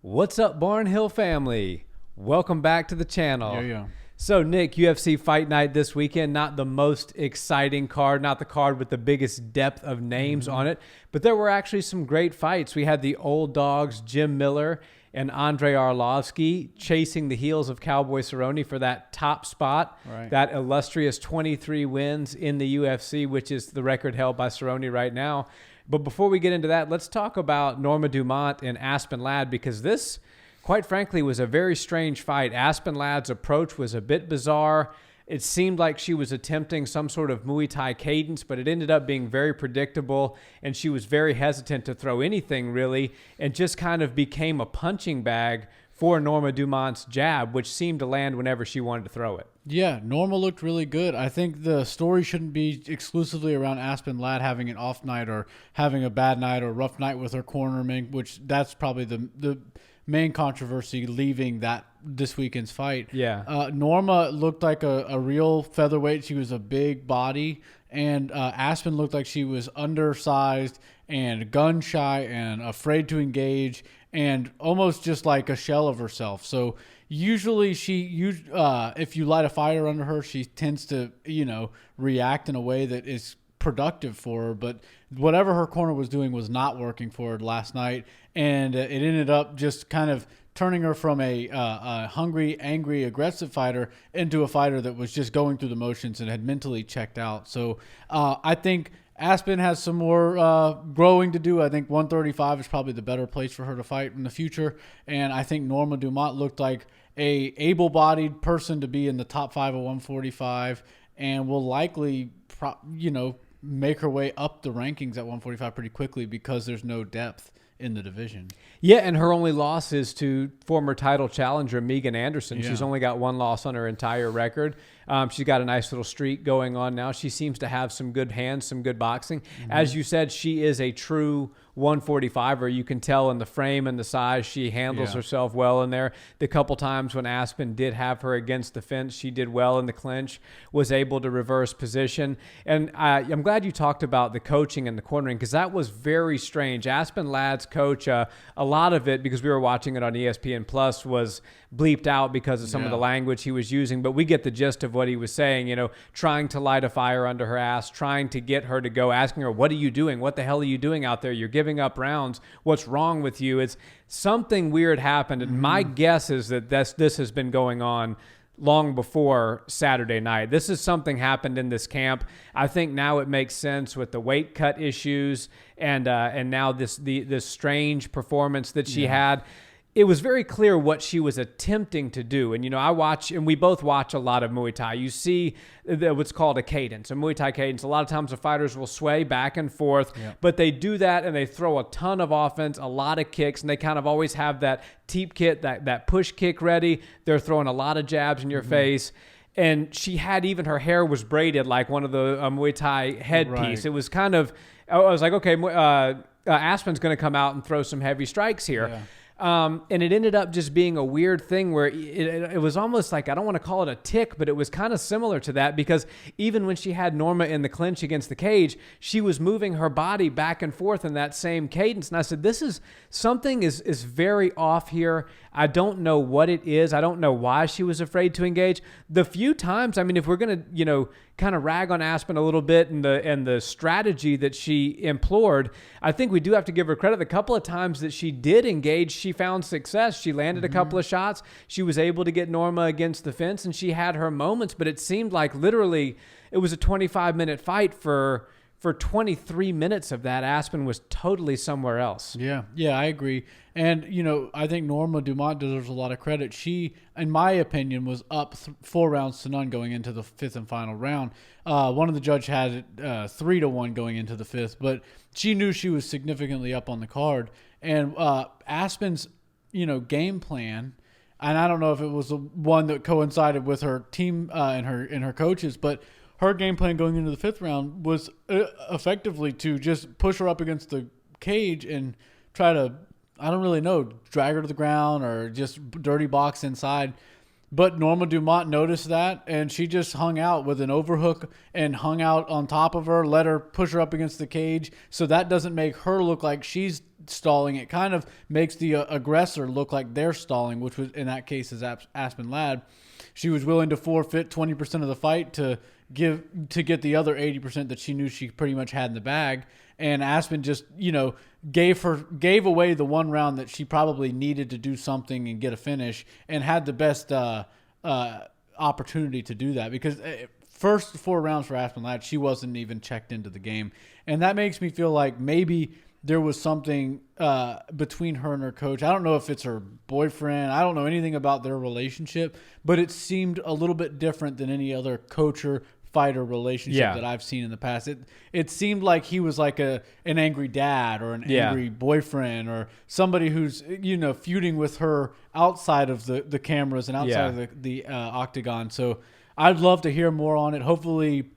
What's up, Barnhill family? Welcome back to the channel. Yeah. So, Nick, UFC Fight Night this weekend, not the most exciting card, not the card with the biggest depth of names on it, but there were actually some great fights. We had the old dogs, Jim Miller and Andrei Arlovski, chasing the heels of Cowboy Cerrone for that top spot, that illustrious 23 wins in the UFC, which is the record held by Cerrone right now. But before we get into that, let's talk about Norma Dumont and Aspen Ladd, because this, quite frankly, was a very strange fight. Aspen Ladd's approach was a bit bizarre. It seemed like she was attempting some sort of Muay Thai cadence, but it ended up being very predictable, and she was very hesitant to throw anything, really, and just kind of became a punching bag for Norma Dumont's jab, which seemed to land whenever she wanted to throw it. Yeah, Norma looked really good. I think the story shouldn't be exclusively around Aspen Ladd having an off night or having a bad night or rough night with her cornerman, which that's probably the main controversy leaving this weekend's fight. Yeah. Norma looked like a real featherweight. She was a big body, and Aspen looked like she was undersized and gun shy and afraid to engage and almost just like a shell of herself. So usually if you light a fire under her, she tends to, react in a way that is productive for her. But whatever her corner was doing was not working for her last night. And it ended up just kind of turning her from a hungry, angry, aggressive fighter into a fighter that was just going through the motions and had mentally checked out. So I think Aspen has some more growing to do. I think 135 is probably the better place for her to fight in the future. And I think Norma Dumont looked like a able-bodied person to be in the top 5 of 145 and will likely, make her way up the rankings at 145 pretty quickly because there's no depth in the division. Yeah, and her only loss is to former title challenger Megan Anderson. Yeah. She's only got one loss on her entire record. She's got a nice little streak going on now. She seems to have some good hands, some good boxing. As you said, she is a true 145er. You can tell in the frame and the size she handles herself well in there. The couple times when Aspen did have her against the fence, she did well in the clinch, was able to reverse position. And I'm glad you talked about the coaching and the cornering, because that was very strange. Aspen Ladd's coach, a lot of it, because we were watching it on ESPN Plus, was bleeped out because of some of the language he was using, but we get the gist of what he was saying, trying to light a fire under her ass, trying to get her to go, asking her, what are you doing? What the hell are you doing out there? You're giving up rounds. What's wrong with you? It's something weird happened. And my guess is that this has been going on long before Saturday night. This is something happened in this camp. I think now it makes sense with the weight cut issues and now this strange performance that she had. It was very clear what she was attempting to do. And, I watch, and we both watch a lot of Muay Thai. You see what's called a cadence, a Muay Thai cadence. A lot of times the fighters will sway back and forth, but they do that and they throw a ton of offense, a lot of kicks, and they kind of always have that teep kit, that push kick ready. They're throwing a lot of jabs in your face. And she had, even her hair was braided like one of the Muay Thai headpiece. It was kind of, I was like, okay, Aspen's going to come out and throw some heavy strikes here. Yeah. And it ended up just being a weird thing where it was almost like, I don't want to call it a tick, but it was kind of similar to that, because even when she had Norma in the clinch against the cage, she was moving her body back and forth in that same cadence. And I said, something is very off here. I don't know what it is. I don't know why she was afraid to engage. The few times, if we're going to, kind of rag on Aspen a little bit and the strategy that she implored, I think we do have to give her credit. The couple of times that she did engage, she found success. She landed a couple of shots. She was able to get Norma against the fence, and she had her moments, but it seemed like literally it was a 25-minute fight. For 23 minutes of that, Aspen was totally somewhere else. Yeah, I agree. And, I think Norma Dumont deserves a lot of credit. She, in my opinion, was up 4 rounds to none going into the 5th and final round. One of the judges had it 3-1 going into the 5th, but she knew she was significantly up on the card. And Aspen's, game plan, and I don't know if it was the one that coincided with her team and her coaches, but her game plan going into the 5th round was effectively to just push her up against the cage and try to, I don't really know, drag her to the ground or just dirty box inside. But Norma Dumont noticed that, and she just hung out with an overhook and hung out on top of her, let her push her up against the cage. So that doesn't make her look like she's stalling. It kind of makes the aggressor look like they're stalling, which was in that case is Aspen Ladd. She was willing to forfeit 20% of the fight to get the other 80% that she knew she pretty much had in the bag. And Aspen just, gave away the one round that she probably needed to do something and get a finish, and had the best opportunity to do that, because first 4 rounds for Aspen Ladd, she wasn't even checked into the game. And that makes me feel like maybe there was something between her and her coach. I don't know if it's her boyfriend. I don't know anything about their relationship, but it seemed a little bit different than any other coach or fighter relationship that I've seen in the past. It seemed like he was like an angry dad or an angry boyfriend, or somebody who's feuding with her outside of the cameras and outside of the octagon. So I'd love to hear more on it. Hopefully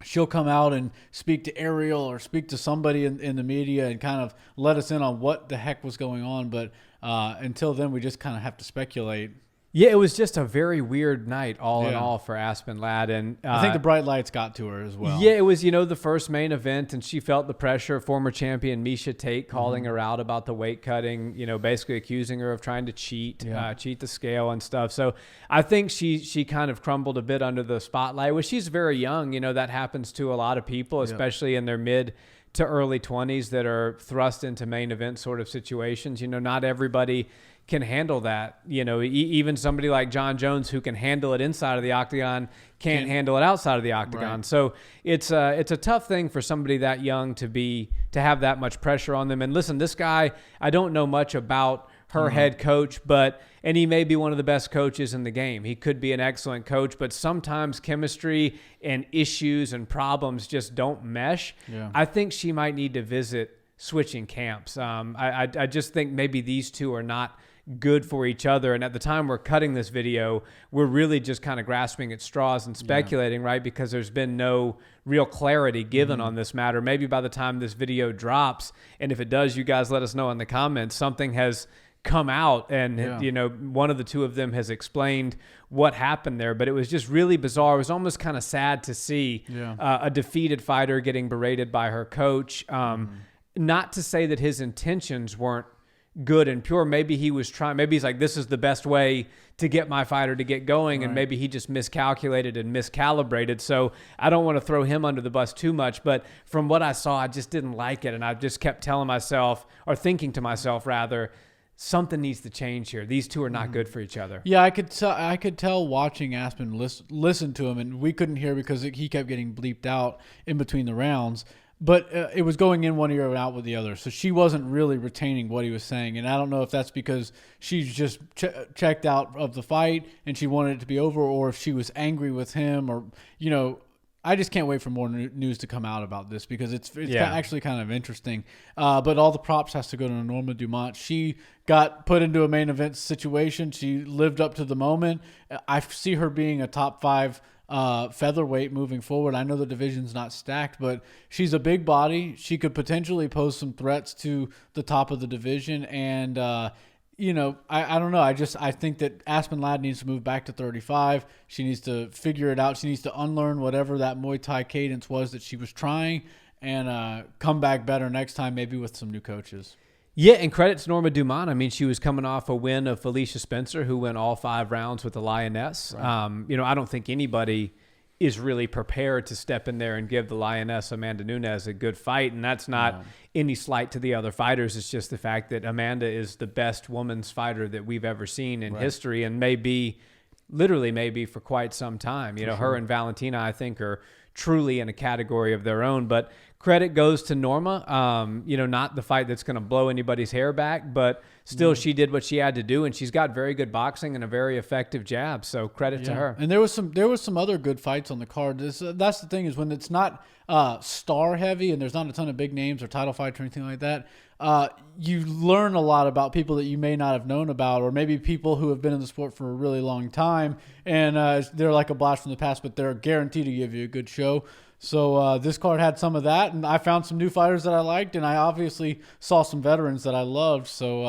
she'll come out and speak to Ariel or speak to somebody in the media and kind of let us in on what the heck was going on. But until then, we just kind of have to speculate. Yeah, it was just a very weird night, all in all, for Aspen Ladd. And I think the bright lights got to her as well. Yeah, it was, the first main event, and she felt the pressure of former champion Miesha Tate calling her out about the weight cutting, basically accusing her of trying to cheat the scale and stuff. So I think she kind of crumbled a bit under the spotlight. Well, she's very young. That happens to a lot of people, especially in their mid to early 20s that are thrust into main event sort of situations. Not everybody can handle that. Even somebody like John Jones, who can handle it inside of the octagon, can't handle it outside of the octagon. Right. So it's a tough thing for somebody that young to have that much pressure on them. And listen, this guy, I don't know much about her head coach, and he may be one of the best coaches in the game. He could be an excellent coach, but sometimes chemistry and issues and problems just don't mesh. Yeah. I think she might need to visit switching camps. I just think maybe these two are not good for each other. And at the time we're cutting this video, we're really just kind of grasping at straws and speculating, right? Because there's been no real clarity given on this matter. Maybe by the time this video drops, and if it does, you guys let us know in the comments, something has come out and one of the two of them has explained what happened there. But it was just really bizarre. It was almost kind of sad to see a defeated fighter getting berated by her coach. Not to say that his intentions weren't good and pure. Maybe he was trying, maybe he's like, this is the best way to get my fighter to get going. Right. And maybe he just miscalculated and miscalibrated. So I don't want to throw him under the bus too much, but from what I saw, I just didn't like it. And I just kept telling myself, or thinking to myself rather, something needs to change here. These two are not good for each other. Yeah, I could tell watching Aspen listen to him, and we couldn't hear because he kept getting bleeped out in between the rounds. But it was going in one ear and out with the other. So she wasn't really retaining what he was saying. And I don't know if that's because she's just checked out of the fight and she wanted it to be over, or if she was angry with him, or, I just can't wait for more news to come out about this, because it's actually kind of interesting. But all the props has to go to Norma Dumont. She got put into a main event situation. She lived up to the moment. I see her being a top 5 featherweight moving forward. I know the division's not stacked, but she's a big body. She could potentially pose some threats to the top of the division. And, I don't know. I think that Aspen Ladd needs to move back to 35. She needs to figure it out. She needs to unlearn whatever that Muay Thai cadence was that she was trying, and come back better next time, maybe with some new coaches. Yeah, and credit to Norma Dumont. I mean, she was coming off a win of Felicia Spencer, who went all 5 rounds with the Lioness. Right. I don't think anybody is really prepared to step in there and give the Lioness, Amanda Nunes, a good fight. And that's not any slight to the other fighters. It's just the fact that Amanda is the best women's fighter that we've ever seen in history, and literally maybe for quite some time. Her and Valentina, I think, are truly in a category of their own. But credit goes to Norma. Not the fight that's going to blow anybody's hair back, but still she did what she had to do, and she's got very good boxing and a very effective jab. So credit to her. And there was some other good fights on the card. That's the thing, is when it's not star heavy and there's not a ton of big names or title fights or anything like that, you learn a lot about people that you may not have known about, or maybe people who have been in the sport for a really long time, and they're like a blast from the past, but they're guaranteed to give you a good show. So this card had some of that, and I found some new fighters that I liked, and I obviously saw some veterans that I loved. So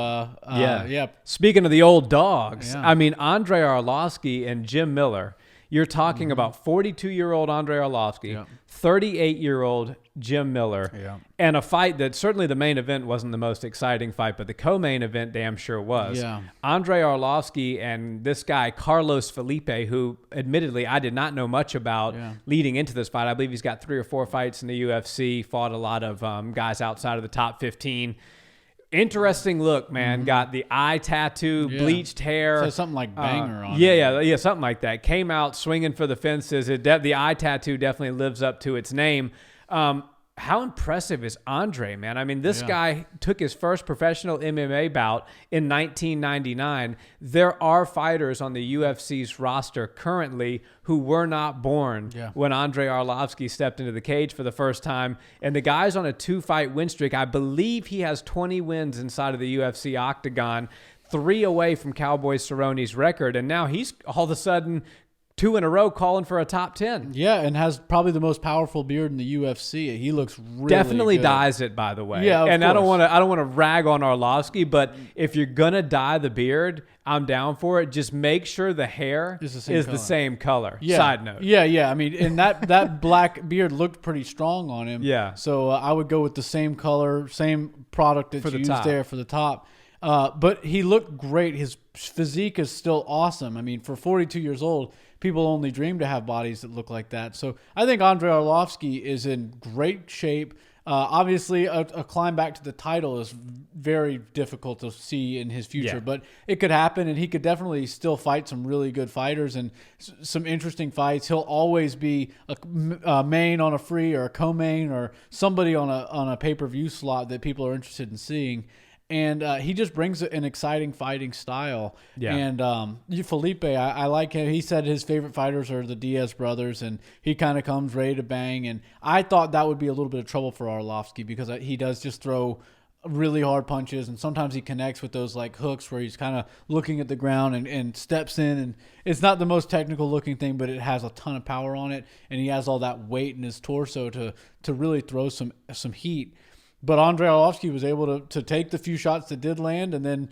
yeah. Speaking of the old dogs, Yeah. I mean, Andrei Arlovski and Jim Miller. You're talking about 42-year-old Andrei Arlovski, 38-year-old Jim Miller, and a fight that certainly the main event wasn't the most exciting fight, but the co-main event damn sure was. Yeah. Andrei Arlovski and this guy, Carlos Felipe, who admittedly I did not know much about leading into this fight. I believe he's got 3 or 4 fights in the UFC, fought a lot of guys outside of the top 15. Interesting look, man. Got the eye tattoo, bleached hair. So something like banger on it. Yeah, something like that. Came out swinging for the fences. The eye tattoo definitely lives up to its name. How impressive is Andre, man? I mean, this guy took his first professional MMA bout in 1999. There are fighters on the UFC's roster currently who were not born when Andrei Arlovski stepped into the cage for the first time. And the guy's on a 2-fight win streak. I believe he has 20 wins inside of the UFC octagon, 3 away from Cowboy Cerrone's record. And now he's all of a sudden 2 in a row calling for a top 10. Yeah, and has probably the most powerful beard in the UFC. He looks really definitely good. dyes it, by the way. Yeah, and I don't want to rag on Arlovski, but if you're gonna dye the beard, I'm down for it. Just make sure the hair is the same color. Yeah. Side note. Yeah. I mean, and that black beard looked pretty strong on him. Yeah. So I would go with the same color, same product that's used there for the top. But he looked great. His physique is still awesome. I mean, for 42 years old, people only dream to have bodies that look like that. So I think Andrei Arlovski is in great shape. Obviously, a climb back to the title is very difficult to see in his future, but it could happen, and he could definitely still fight some really good fighters and some interesting fights. He'll always be a main on a free or a co-main or somebody on a pay-per-view slot that people are interested in seeing. And he just brings an exciting fighting style. Yeah. And Felipe, I like him. He said his favorite fighters are the Diaz brothers, and he kind of comes ready to bang. And I thought that would be a little bit of trouble for Arlovski because he does just throw really hard punches, and sometimes he connects with those like hooks where he's kind of looking at the ground and steps in. And it's not the most technical looking thing, but it has a ton of power on it, and he has all that weight in his torso to really throw some heat. But Andrei Arlovski was able to take the few shots that did land and then,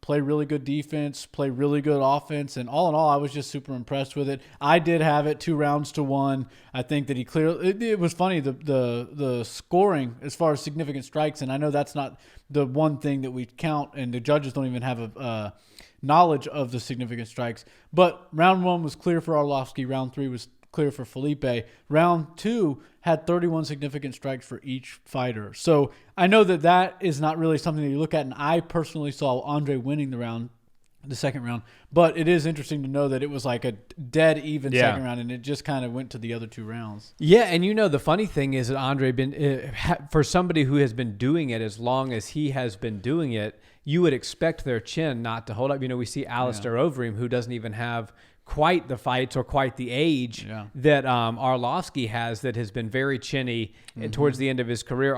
play really good defense, play really good offense. And all in all, I was just super impressed with it. I did have it 2-1. I think that he clearly – it was funny, the scoring as far as significant strikes, and I know that's not the one thing that we count, and the judges don't even have a knowledge of the significant strikes. But round 1 was clear for Arlovski. Round 3 was clear for Felipe. Round 2 had 31 significant strikes for each fighter. So I know that is not really something that you look at, and I personally saw Andre winning the second round. But it is interesting to know that it was like a dead even second round, and it just kind of went to the other 2 rounds. Yeah, and the funny thing is that Andre for somebody who has been doing it as long as he has been doing it, you would expect their chin not to hold up. We see Alistair Overeem, who doesn't even have quite the fights or quite the age that Arlovski has been very chinny towards the end of his career.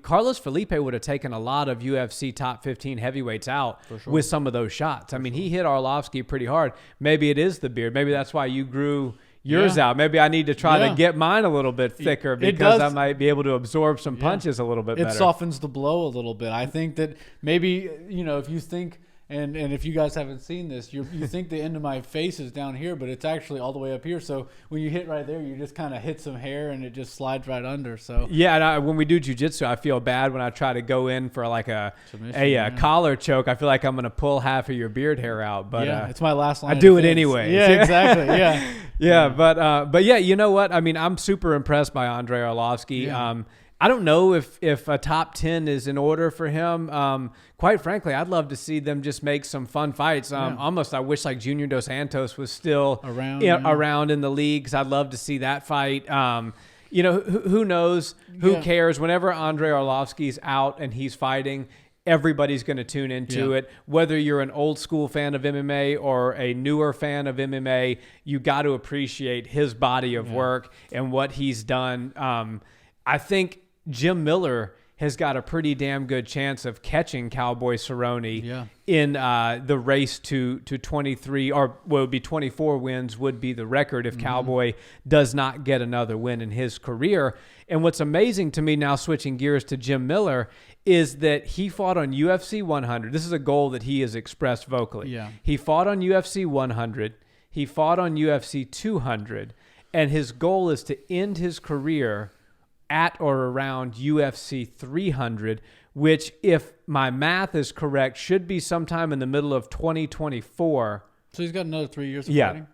Carlos Felipe would have taken a lot of UFC top 15 heavyweights out with some of those shots. He hit Arlovski pretty hard. Maybe it is the beard. Maybe that's why you grew yours out. Maybe I need to try to get mine a little bit thicker because I might be able to absorb some punches a little bit better. It softens the blow a little bit. I think that maybe, if you think – And if you guys haven't seen this, you think the end of my face is down here, but it's actually all the way up here. So when you hit right there, you just kind of hit some hair and it just slides right under. So yeah, and when we do jiu-jitsu, I feel bad when I try to go in for like a collar choke. I feel like I'm going to pull half of your beard hair out. But it's my last line. I do it anyway. Yeah, exactly. Yeah. But yeah, you know what? I'm super impressed by Andrei Arlovski. Yeah. I don't know if a top 10 is in order for him. Quite frankly, I'd love to see them just make some fun fights. Almost, I wish like Junior Dos Santos was still around in the league, because I'd love to see that fight. Who knows? Who cares? Whenever Andrei Arlovski's out and he's fighting, everybody's going to tune into it. Whether you're an old school fan of MMA or a newer fan of MMA, you got to appreciate his body of work and what he's done. I think Jim Miller has got a pretty damn good chance of catching Cowboy Cerrone Yeah. in the race to 23, or what would be 24 wins would be the record if Cowboy does not get another win in his career. And what's amazing to me now, switching gears to Jim Miller, is that he fought on UFC 100. This is a goal that he has expressed vocally. Yeah. He fought on UFC 100. He fought on UFC 200. And his goal is to end his career at or around UFC 300, which, if my math is correct, should be sometime in the middle of 2024. So he's got another 3 years of fighting?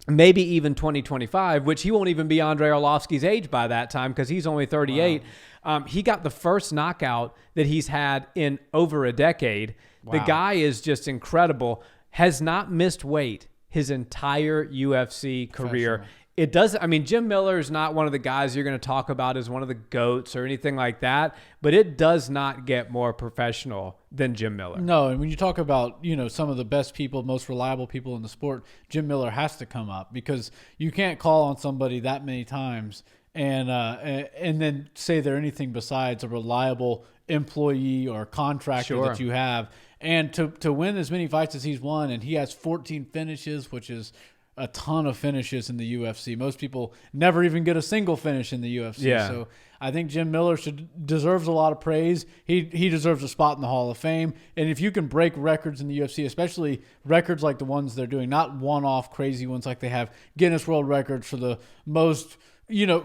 Maybe even 2025, which he won't even be Andrei Arlovski's age by that time because he's only 38. Wow. He got the first knockout that he's had in over a decade. Wow. The guy is just incredible. Has not missed weight his entire UFC career. It doesn't. I mean, Jim Miller is not one of the guys you're going to talk about as one of the GOATs or anything like that, but it does not get more professional than Jim Miller. No, and when you talk about, some of the best people, most reliable people in the sport, Jim Miller has to come up, because you can't call on somebody that many times and then say they're anything besides a reliable employee or contractor that you have. And to win as many fights as he's won, and he has 14 finishes, which is a ton of finishes in the UFC. Most people never even get a single finish in the UFC. Yeah. So I think Jim Miller deserves a lot of praise. He deserves a spot in the Hall of Fame. And if you can break records in the UFC, especially records like the ones they're doing, not one-off crazy ones like they have Guinness World Records for the most,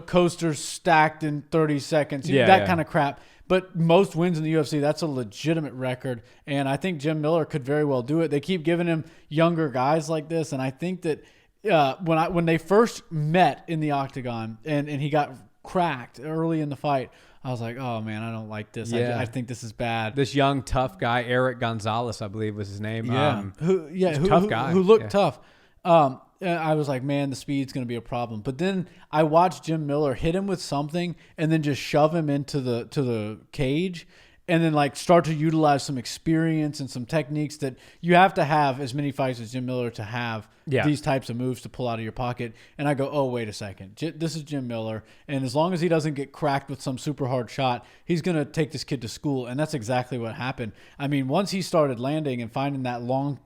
coasters stacked in 30 seconds, that kind of crap. But most wins in the UFC, that's a legitimate record. And I think Jim Miller could very well do it. They keep giving him younger guys like this. And I think that when they first met in the octagon and he got cracked early in the fight, I was like, oh man, I don't like this. Yeah. I think this is bad. This young tough guy, Eric Gonzalez, I believe was his name. Tough guy who looked tough. I was like, man, the speed's going to be a problem. But then I watched Jim Miller hit him with something and then just shove him into the cage, and then start to utilize some experience and some techniques that you have to have as many fights as Jim Miller to have these types of moves to pull out of your pocket. And I go, oh, wait a second. This is Jim Miller. And as long as he doesn't get cracked with some super hard shot, he's going to take this kid to school. And that's exactly what happened. I mean, once he started landing and finding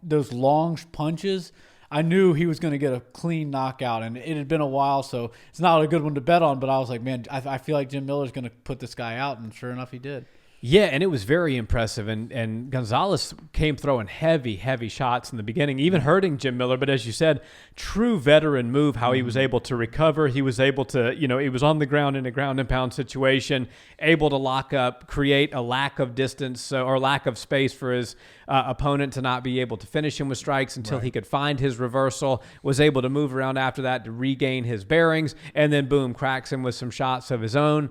those long punches, I knew he was going to get a clean knockout, and it had been a while, so it's not a good one to bet on. But I was like, man, I feel like Jim Miller's going to put this guy out, and sure enough, he did. Yeah, and it was very impressive. And Gonzalez came throwing heavy shots in the beginning, even hurting Jim Miller. But as you said, true veteran move, how he was able to recover. He was able to, he was on the ground in a ground and pound situation, able to lock up, create a lack of distance or lack of space for his opponent to not be able to finish him with strikes until he could find his reversal, was able to move around after that to regain his bearings, and then boom, cracks him with some shots of his own.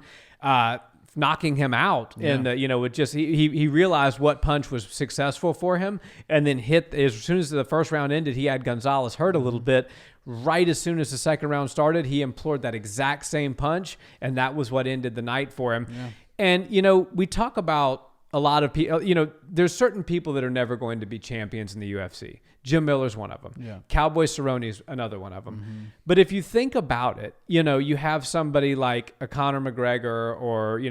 Knocking him out, and it just he realized what punch was successful for him, and then hit as soon as the first round ended. He had Gonzalez hurt a little bit. Right as soon as the second round started, he implored that exact same punch, and that was what ended the night for him. Yeah. And we talk about a lot of people. There's certain people that are never going to be champions in the UFC. Jim Miller's one of them. Yeah. Cowboy Cerrone is another one of them. Mm-hmm. But if you think about it, you have somebody like a Conor McGregor, or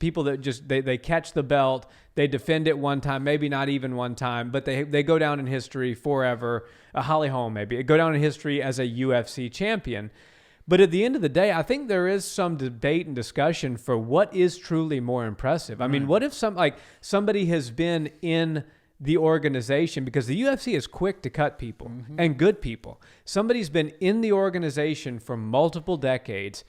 people that just they catch the belt, they defend it one time, maybe not even one time, but they go down in history forever. Holly Holm maybe go down in history as a UFC champion. But at the end of the day, I think there is some debate and discussion for what is truly more impressive. I mean, what if somebody has been in the organization, because the UFC is quick to cut people and good people. Somebody's been in the organization for multiple decades,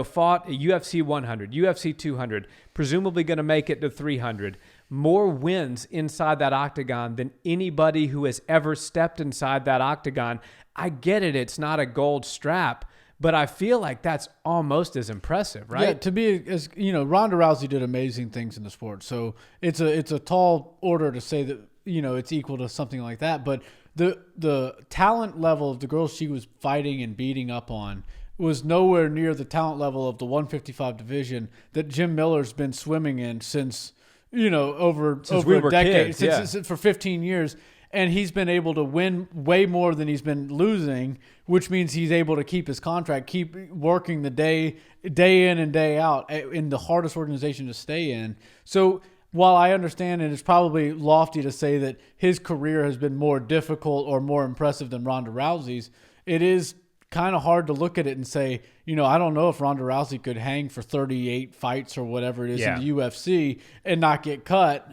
fought a UFC 100, UFC 200, presumably going to make it to 300, more wins inside that octagon than anybody who has ever stepped inside that octagon. I get it. It's not a gold strap, but I feel like that's almost as impressive, right? Yeah, to be as Ronda Rousey did amazing things in the sport. So it's a tall order to say that it's equal to something like that. But the talent level of the girls she was fighting and beating up on was nowhere near the talent level of the 155 division that Jim Miller's been swimming in since over a decade, kids, for 15 years. and he's been able to win way more than he's been losing, which means he's able to keep his contract, keep working the day in and day out in the hardest organization to stay in. So while I understand, and it's probably lofty to say that his career has been more difficult or more impressive than Ronda Rousey's, it is kind of hard to look at it and say, I don't know if Ronda Rousey could hang for 38 fights or whatever it is in the UFC and not get cut.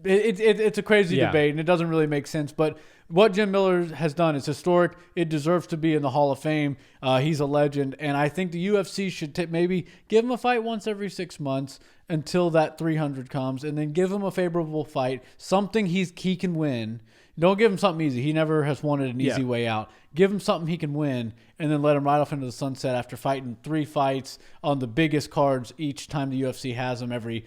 It's a crazy debate, and it doesn't really make sense. But what Jim Miller has done is historic. It deserves to be in the Hall of Fame. He's a legend, and I think the UFC should maybe give him a fight once every 6 months until that 300 comes, and then give him a favorable fight, something he can win. Don't give him something easy. He never has wanted an easy way out. Give him something he can win, and then let him ride off into the sunset after fighting 3 fights on the biggest cards each time the UFC has them every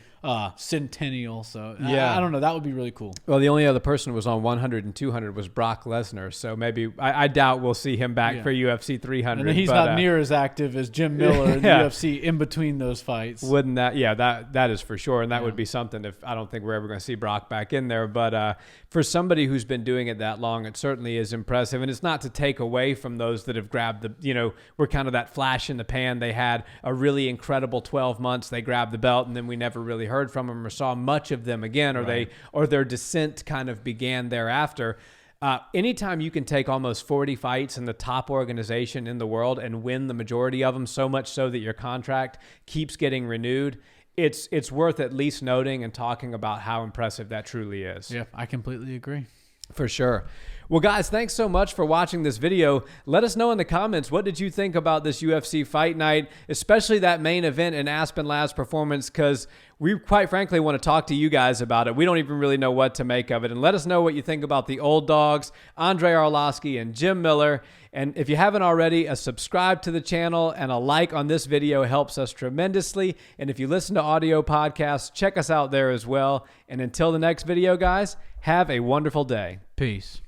centennial. So I don't know. That would be really cool. Well, the only other person who was on 100 and 200 was Brock Lesnar. So maybe I doubt we'll see him back for UFC 300. And he's not near as active as Jim Miller in the UFC in between those fights. Wouldn't that? Yeah, that is for sure. And that would be something if I don't think we're ever going to see Brock back in there. But for somebody who's been doing it that long, it certainly is impressive. And it's not to take away from those that have grabbed were kind of that flash in the pan. They had a really incredible 12 months. They grabbed the belt, and then we never really heard from them or saw much of them again, or their descent kind of began thereafter. Anytime you can take almost 40 fights in the top organization in the world and win the majority of them, so much so that your contract keeps getting renewed, it's worth at least noting and talking about how impressive that truly is. Yeah, I completely agree. For sure. Well, guys, thanks so much for watching this video. Let us know in the comments, what did you think about this UFC Fight Night, especially that main event and Aspen Ladd's performance, because we quite frankly want to talk to you guys about it. We don't even really know what to make of it. And let us know what you think about the old dogs, Andrei Arlovski and Jim Miller. And if you haven't already, a subscribe to the channel and a like on this video helps us tremendously. And if you listen to audio podcasts, check us out there as well. And until the next video, guys, have a wonderful day. Peace.